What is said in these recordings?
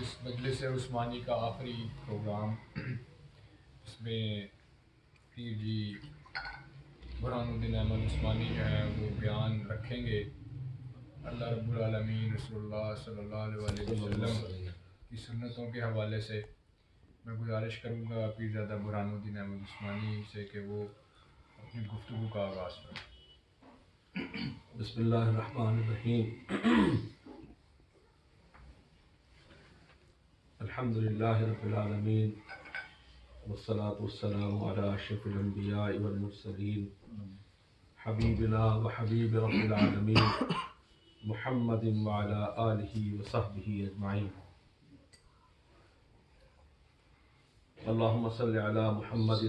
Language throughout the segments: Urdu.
اس مجلس عثمانی کا آخری پروگرام، اس میں پیر جی برہان الدین احمد عثمانی جو ہیں وہ بیان رکھیں گے اللہ رب العالمین رسول اللہ صلی اللہ علیہ وسلم کی سنتوں کے حوالے سے۔ میں گزارش کروں گا پیر زادہ برہان الدین احمد عثمانی سے کہ وہ اپنی گفتگو کا آغاز کریں۔ بسم اللہ الرحمن الرحیم۔ الحمدللہ رب العالمین والصلاة والسلام علی اشرف الانبیاء والمرسلین حبیبنا و حبیب رب العالمین محمد وعلی آلہ وصحبہ اجمعین۔ اللہم صل علی محمد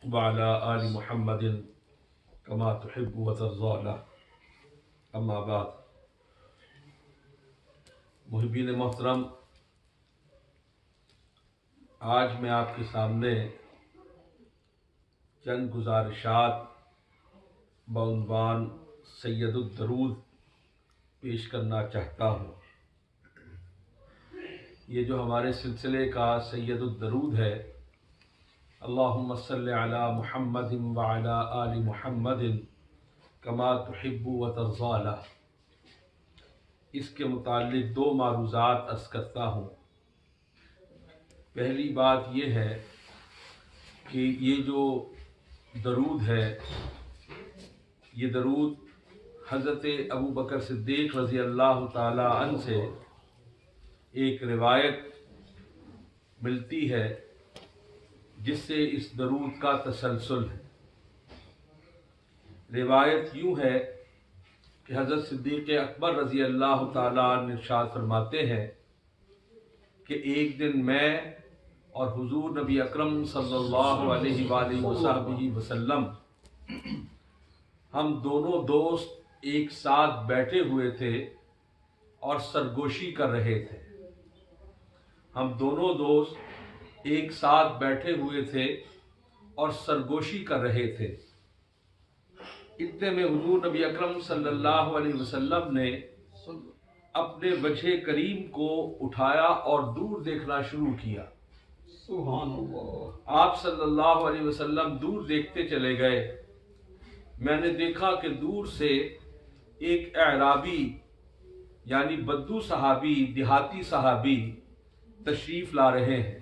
وعلی آل محمد کما تحب و ترضى۔ اما بعد، محبین محترم، آج میں آپ کے سامنے چند گزارشات بعنوان سید الدرود پیش کرنا چاہتا ہوں۔ یہ جو ہمارے سلسلے کا سید الدرود ہے، اللہم صل علی محمد وعلی آل محمد کما تحب و ترضى، اس کے متعلق دو معروضات عرض کرتا ہوں۔ پہلی بات یہ ہے کہ یہ جو درود ہے، یہ درود حضرت ابو بکر صدیق رضی اللہ تعالی عنہ سے ایک روایت ملتی ہے جس سے اس درود کا تسلسل ہے۔ روایت یوں ہے کہ حضرت صدیق اکبر رضی اللہ تعالی عنہ ارشاد فرماتے ہیں کہ ایک دن میں اور حضور نبی اکرم صلی اللہ علیہ وآلہ وصحبہ وسلم ہم دونوں دوست ایک ساتھ بیٹھے ہوئے تھے اور سرگوشی کر رہے تھے۔ ہم دونوں دوست ایک ساتھ بیٹھے ہوئے تھے اور سرگوشی کر رہے تھے۔ اتنے میں حضور نبی اکرم صلی اللہ علیہ وسلم نے اپنے وجہ کریم کو اٹھایا اور دور دیکھنا شروع کیا۔ سبحان اللہ۔ آپ صلی اللہ علیہ وسلم دور دیکھتے چلے گئے۔ میں نے دیکھا کہ دور سے ایک اعرابی یعنی بدو صحابی، دیہاتی صحابی تشریف لا رہے ہیں۔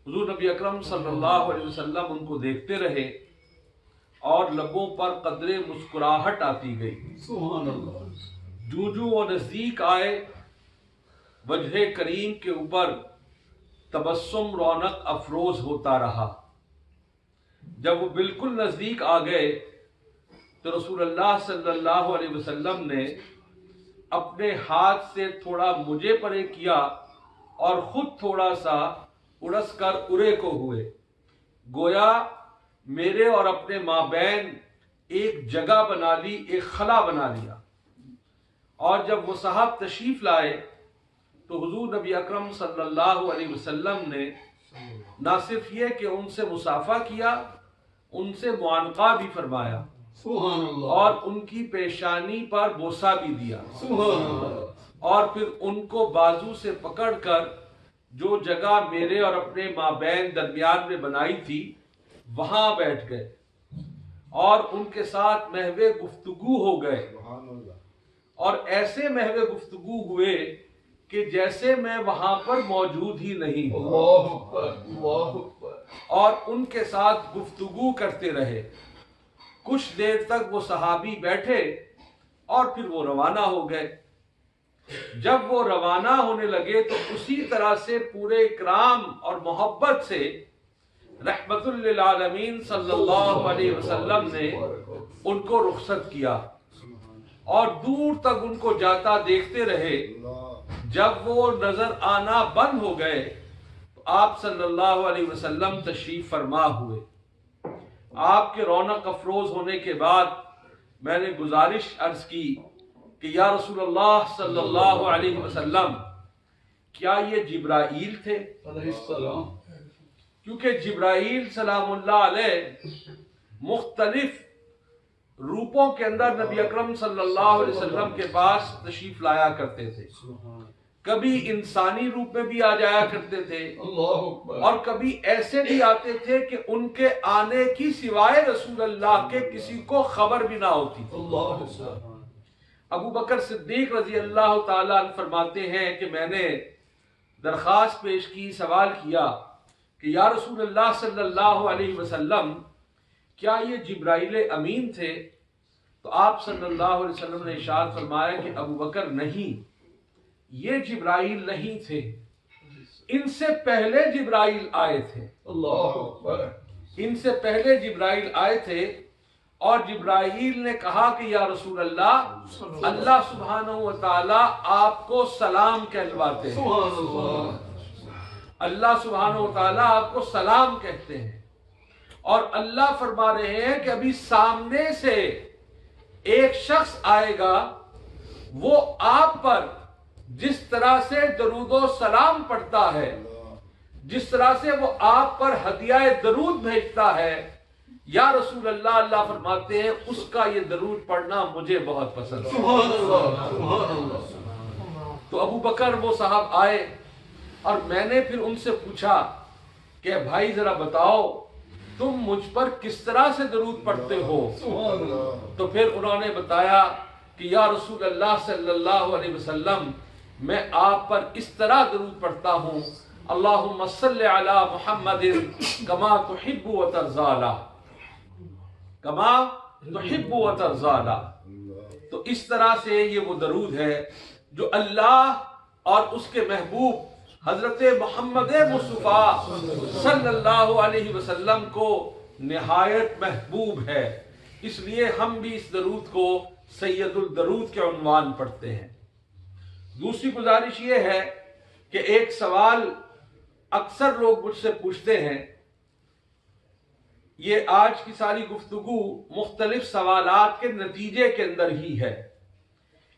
حضور نبی اکرم صلی اللہ علیہ وسلم ان کو دیکھتے رہے اور لبوں پر قدرے مسکراہٹ آتی گئی۔ سبحان اللہ۔ جو وہ نزدیک آئے، وجہ کریم کے اوپر تبسم رونق افروز ہوتا رہا۔ جب وہ بالکل نزدیک آ گئے تو رسول اللہ صلی اللہ علیہ وسلم نے اپنے ہاتھ سے تھوڑا مجھے پرے کیا اور خود تھوڑا سا اڑس کر ارے کو ہوئے، گویا میرے اور اپنے مابین ایک جگہ بنا لی، ایک خلا بنا لیا۔ اور جب وہ صاحب تشریف لائے تو حضور نبی اکرم صلی اللہ علیہ وسلم نے نہ صرف یہ کہ ان سے مصافحہ کیا، ان سے معانقہ بھی فرمایا، سبحان اللہ۔ اور ان کی پیشانی پر بوسہ بھی دیا، سبحان اللہ۔ اور پھر ان کو بازو سے پکڑ کر جو جگہ میرے اور اپنے مابین درمیان میں بنائی تھی وہاں بیٹھ گئے اور ان کے ساتھ محو گفتگو ہو گئے، اور ایسے محو گفتگو ہوئے کہ جیسے میں وہاں پر موجود ہی نہیں ہوں، اللہ اکبر، اللہ اکبر۔ اور ان کے ساتھ گفتگو کرتے رہے۔ کچھ دیر تک وہ صحابی بیٹھے اور پھر وہ روانہ ہو گئے۔ جب وہ روانہ ہونے لگے تو اسی طرح سے پورے اکرام اور محبت سے رحمت للعالمین صلی اللہ علیہ وسلم نے ان کو رخصت کیا اور دور تک ان کو جاتا دیکھتے رہے۔ جب وہ نظر آنا بند ہو گئے تو آپ صلی اللہ علیہ وسلم تشریف فرما ہوئے۔ آپ کے رونق افروز ہونے کے بعد میں نے گزارش عرض کی کہ یا رسول اللہ صلی اللہ علیہ وسلم، کیا یہ جبرائیل تھے؟ علیہ السلام۔ کیونکہ جبرائیل سلام اللہ علیہ مختلف روپوں کے اندر نبی اکرم صلی اللہ علیہ وسلم کے پاس تشریف لایا کرتے تھے۔ کبھی انسانی روپ میں بھی آ جایا کرتے تھے اللہ اکبر اور کبھی ایسے بھی آتے تھے کہ ان کے آنے کی سوائے رسول اللہ کے کسی کو خبر بھی نہ ہوتی تھی۔ اللہ اکبر ابو بکر صدیق رضی اللہ تعالیٰ عنہ فرماتے ہیں کہ میں نے درخواست پیش کی، سوال کیا کہ یا رسول اللہ صلی اللہ علیہ وسلم کیا یہ جبرائیل امین تھے؟ تو آپ صلی اللہ علیہ وسلم نے ارشاد فرمایا کہ ابو بکر نہیں، یہ جبرائیل نہیں تھے، ان سے پہلے جبرائیل آئے تھے، اللہ اکبر ان سے پہلے جبرائیل آئے تھے اور جبرائیل نے کہا کہ یا رسول اللہ، اللہ سبحانہ و تعالی آپ کو سلام کہلواتے ہیں، سبحان اللہ اللہ سبحانہ و تعالی آپ کو سلام کہتے ہیں، اور اللہ فرما رہے ہیں کہ ابھی سامنے سے ایک شخص آئے گا، وہ آپ پر جس طرح سے درود و سلام پڑھتا ہے، جس طرح سے وہ آپ پر ہدیہ درود بھیجتا ہے، یا رسول اللہ، اللہ فرماتے ہیں اس کا یہ درود پڑھنا مجھے بہت پسند ہے۔ سبحان اللہ سبحان اللہ تو ابو بکر وہ صاحب آئے اور میں نے پھر ان سے پوچھا کہ بھائی ذرا بتاؤ تم مجھ پر کس طرح سے درود پڑھتے ہو؟ سبحان اللہ تو پھر انہوں نے بتایا کہ یا رسول اللہ صلی اللہ علیہ وسلم، میں آپ پر اس طرح درود پڑھتا ہوں، اللہم صلی علی محمد کما تحب و ترضی، کما تحب و ترضی۔ تو اس طرح سے یہ وہ درود ہے جو اللہ اور اس کے محبوب حضرت محمد مصطفیٰ صلی اللہ علیہ وسلم کو نہایت محبوب ہے، اس لیے ہم بھی اس درود کو سید الدرود کے عنوان پڑھتے ہیں۔ دوسری گزارش یہ ہے کہ ایک سوال اکثر لوگ مجھ سے پوچھتے ہیں، یہ آج کی ساری گفتگو مختلف سوالات کے نتیجے کے اندر ہی ہے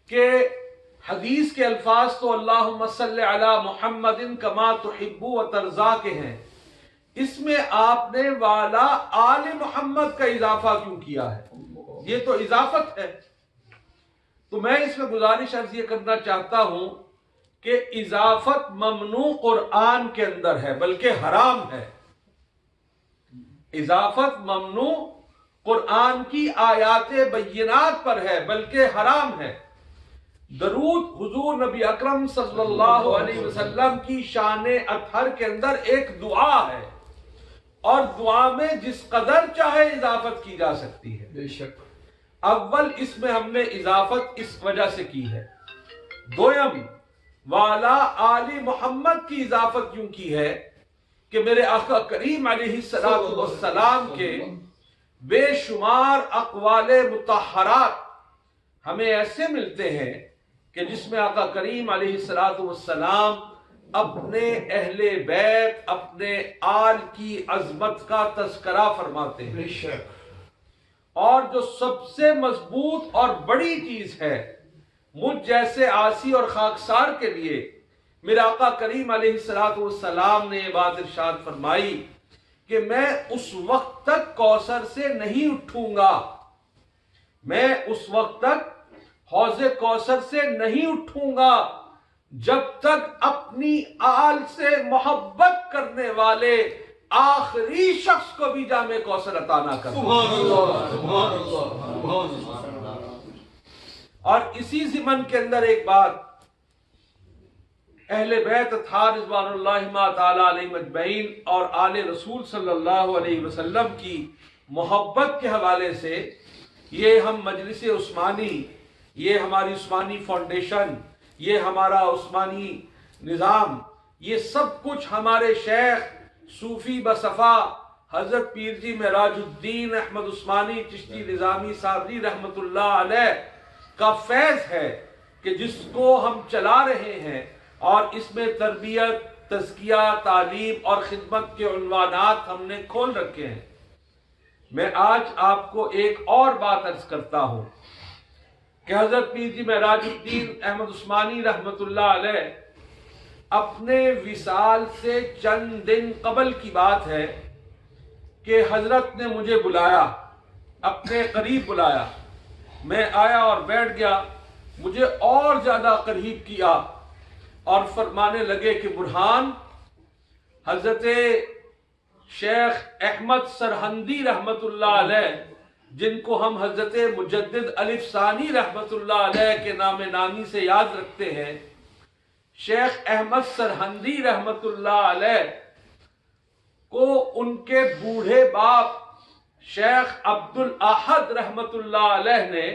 کہ حدیث کے الفاظ تو اللہم صلی علی محمد کما تحب و ترضی کے ہیں، اس میں آپ نے والا آل محمد کا اضافہ کیوں کیا ہے؟ یہ تو اضافت ہے۔ تو میں اس میں گزارش عرض یہ کرنا چاہتا ہوں کہ اضافت ممنوع قرآن کے اندر ہے، بلکہ حرام ہے۔ اضافت ممنوع قرآن کی آیات بینات پر ہے، بلکہ حرام ہے۔ درود حضور نبی اکرم صلی اللہ علیہ وسلم کی شان اطہر کے اندر ایک دعا ہے، اور دعا میں جس قدر چاہے اضافت کی جا سکتی ہے۔ بے شک اول اس میں ہم نے اضافت اس وجہ سے کی ہے۔ دویم، والا آل محمد کی اضافت کیوں کی ہے کہ میرے آقا کریم علیہ السلام کے بے شمار اقوال مطہرات ہمیں ایسے ملتے ہیں کہ جس میں آقا کریم علیہ السلام اپنے اہل بیت، اپنے آل کی عظمت کا تذکرہ فرماتے ہیں۔ بے شک اور جو سب سے مضبوط اور بڑی چیز ہے مجھ جیسے عاصی اور خاکسار کے لیے، میرے آقا کریم علیہ السلام نے یہ بات ارشاد فرمائی کہ میں اس وقت تک کوثر سے نہیں اٹھوں گا، میں اس وقت تک حوض کوثر سے نہیں اٹھوں گا جب تک اپنی آل سے محبت کرنے والے آخری شخص کو بھی جام کوثر عطا نہ کر۔ سبحان اللہ سبحان اللہ سبحان اللہ۔ اور اسی ضمن کے اندر ایک بات اہل بیت اطہار رضوان اللہ تعالی علیہ مجمعین اور آل رسول صلی اللہ علیہ وسلم کی محبت کے حوالے سے، یہ ہم مجلس عثمانی، یہ ہماری عثمانی فاؤنڈیشن، یہ ہمارا عثمانی نظام، یہ سب کچھ ہمارے شیخ صوفی بصفا حضرت پیر جی معراج الدین احمد عثمانی چشتی نظامی صابری رحمت اللہ علیہ کا فیض ہے کہ جس کو ہم چلا رہے ہیں، اور اس میں تربیت، تزکیہ، تعلیم اور خدمت کے عنوانات ہم نے کھول رکھے ہیں۔ میں آج آپ کو ایک اور بات عرض کرتا ہوں کہ حضرت پیر جی معراج الدین احمد عثمانی رحمت اللہ علیہ اپنے وصال سے چند دن قبل کی بات ہے کہ حضرت نے مجھے بلایا، اپنے قریب بلایا، میں آیا اور بیٹھ گیا، مجھے اور زیادہ قریب کیا، اور فرمانے لگے کہ برہان، حضرت شیخ احمد سرہندی رحمت اللہ علیہ، جن کو ہم حضرت مجدد الف ثانی رحمت اللہ علیہ کے نام نامی سے یاد رکھتے ہیں، شیخ احمد سرہندی رحمت اللہ علیہ کو ان کے بوڑھے باپ شیخ عبد الاحد رحمت اللہ علیہ نے،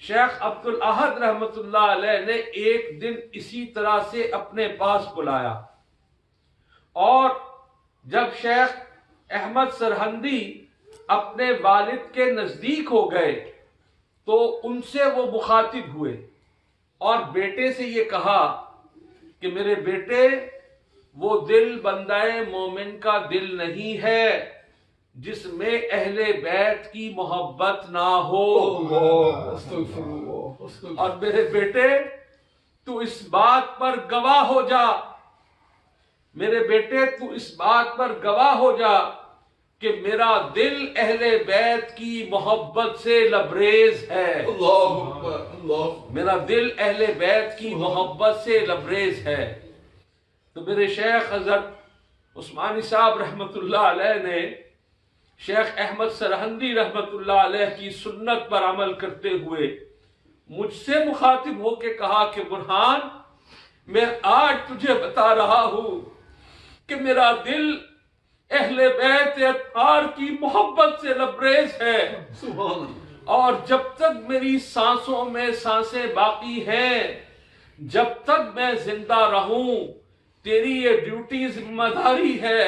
شیخ عبد الاحد رحمت اللہ علیہ نے ایک دن اسی طرح سے اپنے پاس بلایا، اور جب شیخ احمد سرہندی اپنے والد کے نزدیک ہو گئے تو ان سے وہ مخاطب ہوئے اور بیٹے سے یہ کہا کہ میرے بیٹے، وہ دل بندہ مومن کا دل نہیں ہے جس میں اہل بیت کی محبت نہ ہو، اور میرے بیٹے تو اس بات پر گواہ ہو جا، میرے بیٹے تو اس بات پر گواہ ہو جا کہ میرا دل اہل بیت کی محبت سے لبریز ہے، میرا دل اہل بیت کی محبت سے لبریز ہے۔ تو میرے شیخ حضرت عثمانی صاحب رحمت اللہ علیہ نے شیخ احمد سرہندی رحمت اللہ علیہ کی سنت پر عمل کرتے ہوئے مجھ سے مخاطب ہو کے کہا کہ برہان، میں آج تجھے بتا رہا ہوں کہ میرا دل اہل بیت اطہار کی محبت سے لبریز ہے، اور جب تک میری سانسوں میں سانسیں باقی ہیں، جب تک میں زندہ رہوں، تیری یہ ڈیوٹی ذمہ داری ہے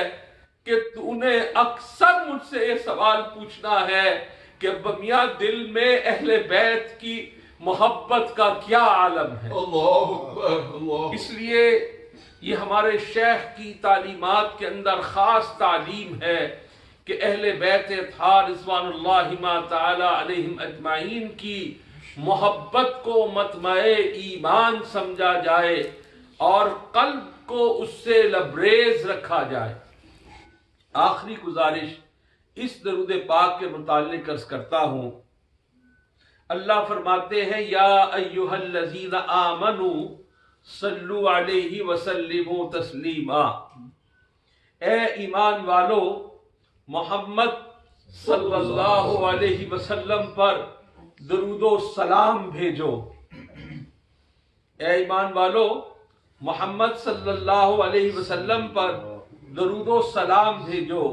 کہ تو نے اکثر مجھ سے یہ سوال پوچھنا ہے کہ میاں دل میں اہل بیت کی محبت کا کیا عالم ہے۔ اس لیے یہ ہمارے شیخ کی تعلیمات کے اندر خاص تعلیم ہے کہ اہل بیت اطہار رضوان اللہ تعالی علیہم اجمعین کی محبت کو مطمع ایمان سمجھا جائے اور قلب کو اس سے لبریز رکھا جائے۔ آخری گزارش اس درود پاک کے متعلق عرض کرتا ہوں۔ اللہ فرماتے ہیں یا ایھا الذین آمنوا صلو علیہ وسلموا تسلیما، اے ایمان والو محمد صلی اللہ علیہ وسلم پر درود و سلام بھیجو۔ اے ایمان والو محمد صلی اللہ علیہ وسلم پر درود و سلام بھیجو۔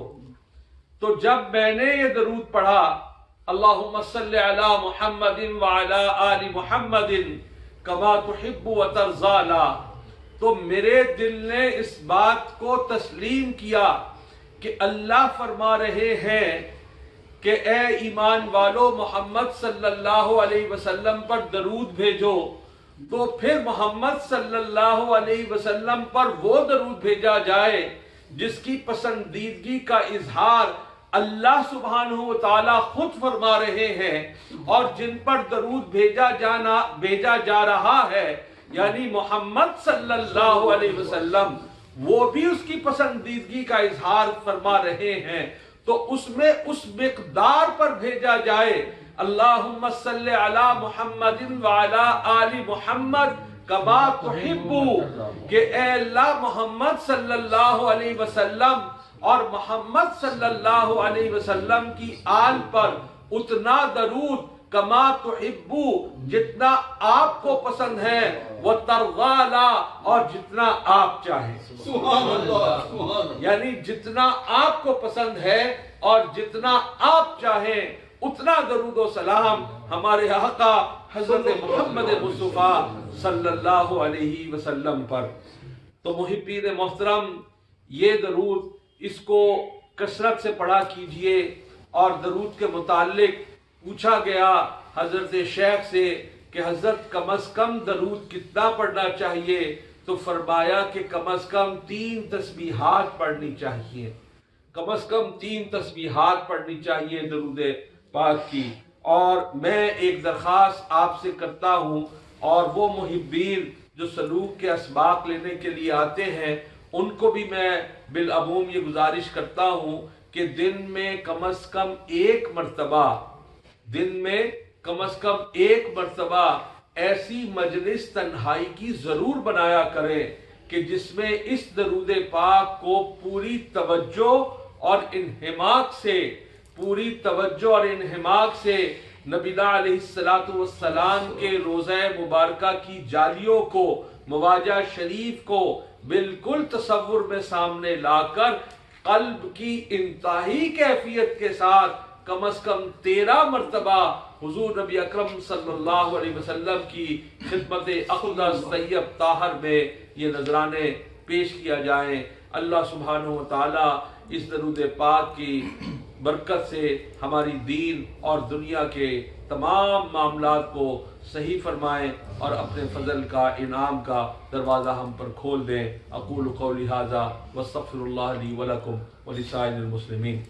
تو جب میں نے یہ درود پڑھا اللہم صلی علی محمد وعلی آل محمد کما تحب و ترضی، تو میرے دل نے اس بات کو تسلیم کیا کہ اللہ فرما رہے ہیں کہ اے ایمان والو محمد صلی اللہ علیہ وسلم پر درود بھیجو، تو پھر محمد صلی اللہ علیہ وسلم پر وہ درود بھیجا جائے جس کی پسندیدگی کا اظہار اللہ سبحانہ و تعالی خود فرما رہے ہیں، اور جن پر درود بھیجا جا رہا ہے یعنی محمد صلی اللہ علیہ وسلم، وہ بھی اس کی پسندیدگی کا اظہار فرما رہے ہیں، تو اس میں اس مقدار پر بھیجا جائے اللہم صلی علی محمد وعلی آل محمد کما تحب، کہ اے اللہ محمد صلی اللہ علیہ وسلم اور محمد صلی اللہ علیہ وسلم کی آل پر اتنا درود کما تحب، جتنا آپ کو پسند ہے، وہ ترغالا، اور جتنا آپ چاہیں، سبحان اللہ، یعنی جتنا آپ کو پسند ہے اور جتنا آپ چاہیں اتنا درود و سلام ہمارے آقا حضرت محمد مصطفیٰ صلی اللہ علیہ وسلم پر۔ تو محبین محترم، یہ درود اس کو کثرت سے پڑھا کیجئے، اور درود کے متعلق پوچھا گیا حضرت شیخ سے کہ حضرت کم از کم درود کتنا پڑھنا چاہیے، تو فرمایا کہ کم از کم 3 تسبیحات پڑھنی چاہیے، کم از کم 3 تسبیحات پڑھنی چاہیے درود پاک کی۔ اور میں ایک درخواست آپ سے کرتا ہوں، اور وہ محبین جو سلوک کے اسباق لینے کے لیے آتے ہیں ان کو بھی میں بالعموم یہ گزارش کرتا ہوں کہ دن میں کم از کم ایک مرتبہ ایسی مجلس تنہائی کی ضرور بنایا کریں کہ جس میں اس درود پاک کو پوری توجہ اور انہماک سے نبی علیہ السلام کے روضہ مبارکہ کی جالیوں کو، مواجہ شریف کو بالکل تصور میں سامنے لا کر قلب کی انتہائی کیفیت کے ساتھ کم از کم 13 مرتبہ حضور نبی اکرم صلی اللہ علیہ وسلم کی خدمت اقدس طیب طاہر میں یہ نذرانے پیش کیا جائیں۔ اللہ سبحانہ و تعالی اس درود پاک کی برکت سے ہماری دین اور دنیا کے تمام معاملات کو صحیح فرمائیں اور اپنے فضل کا، انعام کا دروازہ ہم پر کھول دیں۔ اقول قولی ھذا واستغفر اللہ لی ولکم ولسائر المسلمین۔